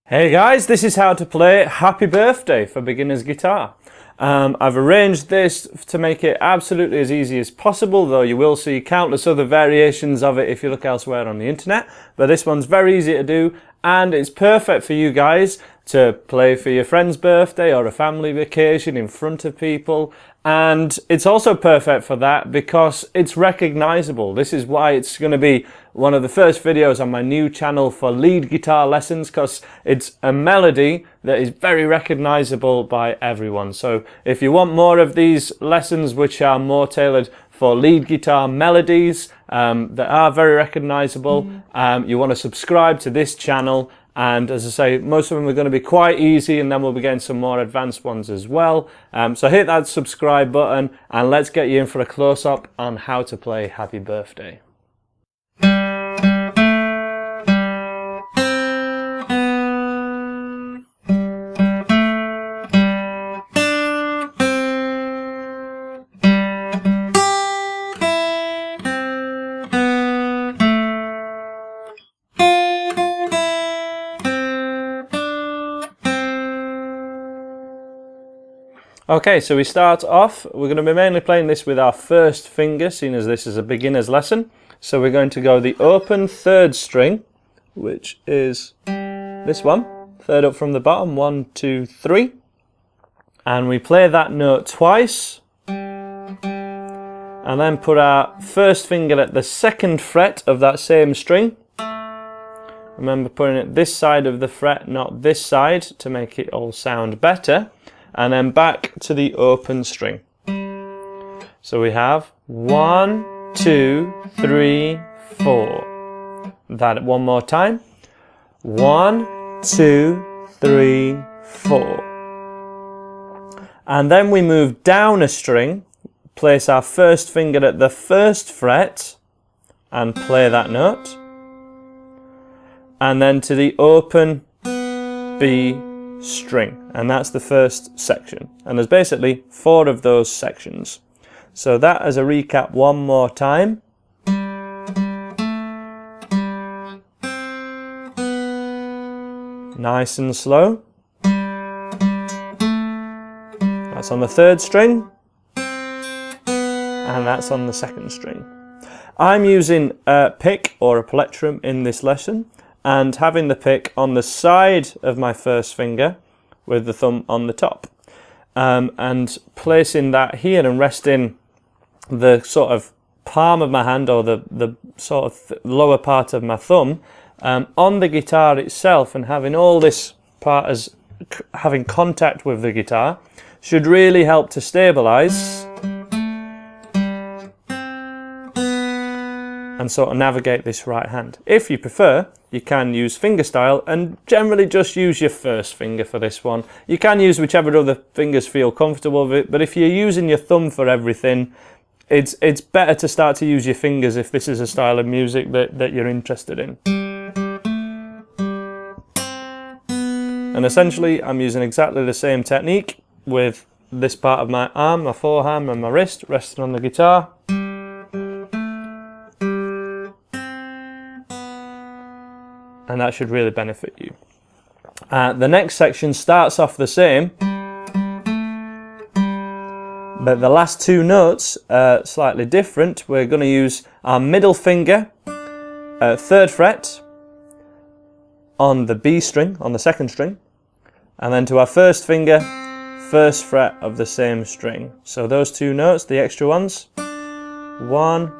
Hey guys, this is how to play Happy Birthday for Beginner's Guitar. I've arranged this to make it absolutely as easy as possible, though you will see countless other variations of it if you look elsewhere on the internet. But this one's very easy to do, and it's perfect for you guys to play for your friend's birthday or a family vacation in front of people. And it's also perfect for that because it's recognizable. This is why it's going to be one of the first videos on my new channel for lead guitar lessons, because it's a melody that is very recognizable by everyone. So if you want more of these lessons which are more tailored for lead guitar melodies that are very recognizable, you want to subscribe to this channel. And as I say, most of them are going to be quite easy, and then we'll be getting some more advanced ones as well. So hit that subscribe button and let's get you in for a close-up on how to play Happy Birthday. Okay, so we start off, we're going to be mainly playing this with our first finger, seeing as this is a beginner's lesson. So we're going to go the open third string, which is this one, third up from the bottom, 1, 2, 3. And we play that note twice, and then put our first finger at the second fret of that same string. Remember putting it this side of the fret, not this side, to make it all sound better. And then back to the open string. So we have 1, 2, 3, 4. That one more time. 1, 2, 3, 4. And then we move down a string, place our first finger at the first fret and play that note. And then to the open B string, and that's the first section, and there's basically 4 of those sections. So that as a recap one more time. Nice and slow. That's on the third string, and that's on the second string. I'm using a pick or a plectrum in this lesson, and having the pick on the side of my first finger with the thumb on the top, and placing that here and resting the sort of palm of my hand, or the sort of lower part of my thumb on the guitar itself, and having all this part as having contact with the guitar should really help to stabilize and sort of navigate this right hand. If you prefer, you can use fingerstyle and generally just use your first finger for this one. You can use whichever other fingers feel comfortable with it, but if you're using your thumb for everything, it's better to start to use your fingers if this is a style of music that you're interested in. And essentially, I'm using exactly the same technique with this part of my arm, my forearm and my wrist resting on the guitar. And that should really benefit you. The next section starts off the same, but the last 2 notes are slightly different. We're going to use our middle finger, 3rd fret, on the B string, on the second string, and then to our first finger, 1st fret of the same string. So those 2 notes, the extra ones, 1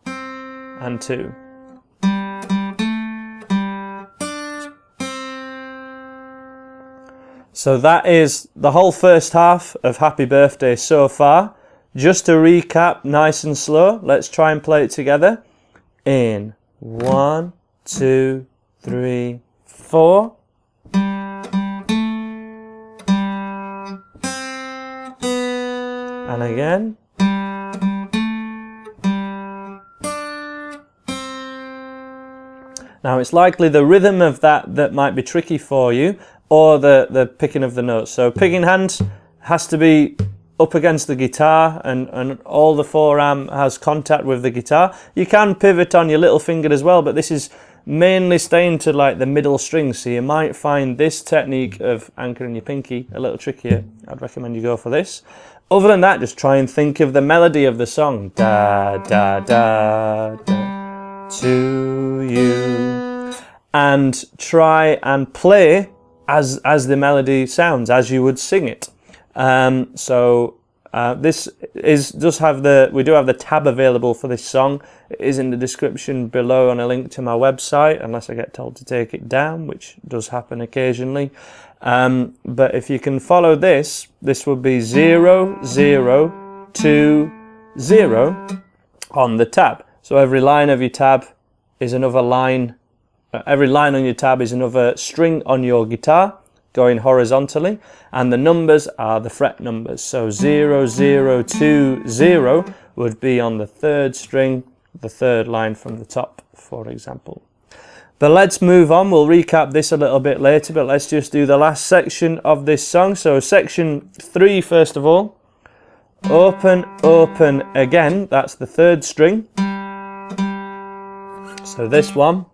and 2. So that is the whole first half of Happy Birthday so far. Just to recap, nice and slow, let's try and play it together. In 1, 2, 3, 4. And again. Now it's likely the rhythm of that might be tricky for you, or the picking of the notes. So picking hand has to be up against the guitar, and all the forearm has contact with the guitar. You can pivot on your little finger as well, but this is mainly staying to like the middle string, so you might find this technique of anchoring your pinky a little trickier. I'd recommend you go for this. Other than that, just try and think of the melody of the song. Da da da da to you, and try and play as the melody sounds, as you would sing it. This we do have the tab available for this song. It is in the description below and a link to my website, unless I get told to take it down, which does happen occasionally. But if you can follow this would be 0 0 2 0 on the tab. So every line of your tab is another line. Every line on your tab is another string on your guitar, going horizontally, and the numbers are the fret numbers. So 0 0 2 0 would be on the 3rd string, the 3rd line from the top, for example. But let's move on. We'll recap this a little bit later, but let's just do the last section of this song. So section 3, first of all, open, open again, that's the 3rd string. So this one.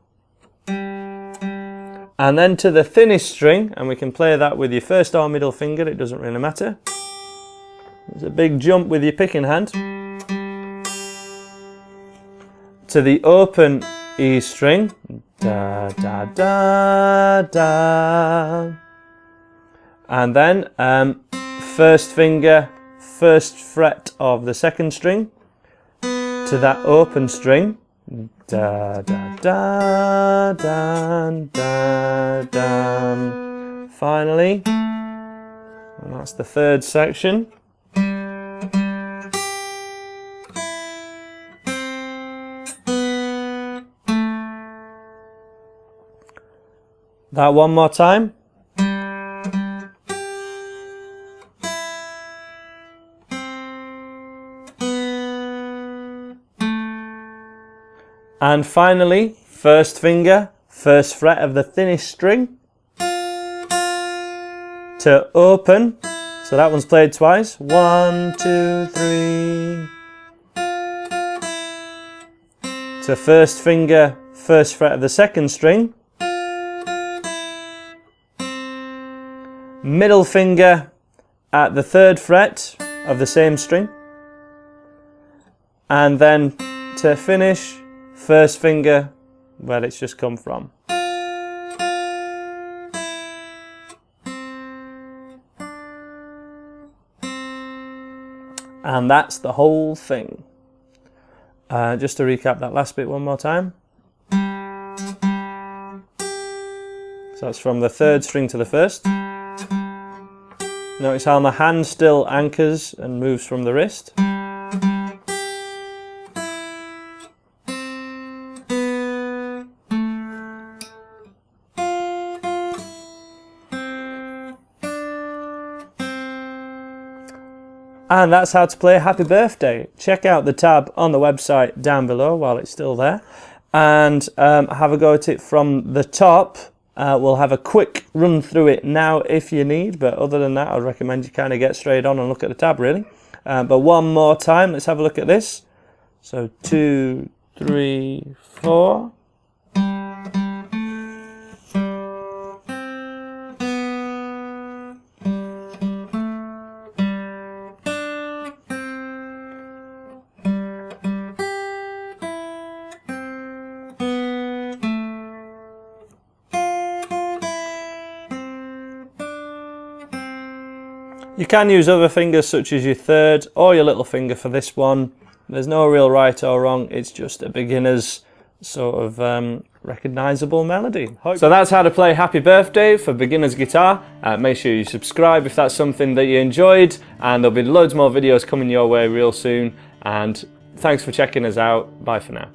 And then to the thinnest string, and we can play that with your first or middle finger, it doesn't really matter. There's a big jump with your picking hand. To the open E string, da da da da. And then first finger, 1st fret of the 2nd string, to that open string, da da da da da da. Finally, and that's the 3rd section. That one more time. And finally, 1st finger, 1st fret of the thinnest string, to open. So that one's played twice. 1 2 3. To 1st finger, 1st fret of the 2nd string, middle finger at the 3rd fret of the same string, and then to finish, 1st finger where it's just come from. And that's the whole thing. Just to recap that last bit one more time. So that's from the 3rd string to the 1st. Notice how my hand still anchors and moves from the wrist. And that's how to play Happy Birthday. Check out the tab on the website down below while it's still there, and have a go at it from the top. We'll have a quick run through it now if you need, but other than that, I'd recommend you kind of get straight on and look at the tab really. But one more time, let's have a look at this. So 2 3 4. You can use other fingers such as your 3rd or your little finger for this one. There's no real right or wrong, it's just a beginner's sort of recognisable melody. So that's how to play Happy Birthday for beginner's guitar. Make sure you subscribe if that's something that you enjoyed, and there'll be loads more videos coming your way real soon. And thanks for checking us out. Bye for now.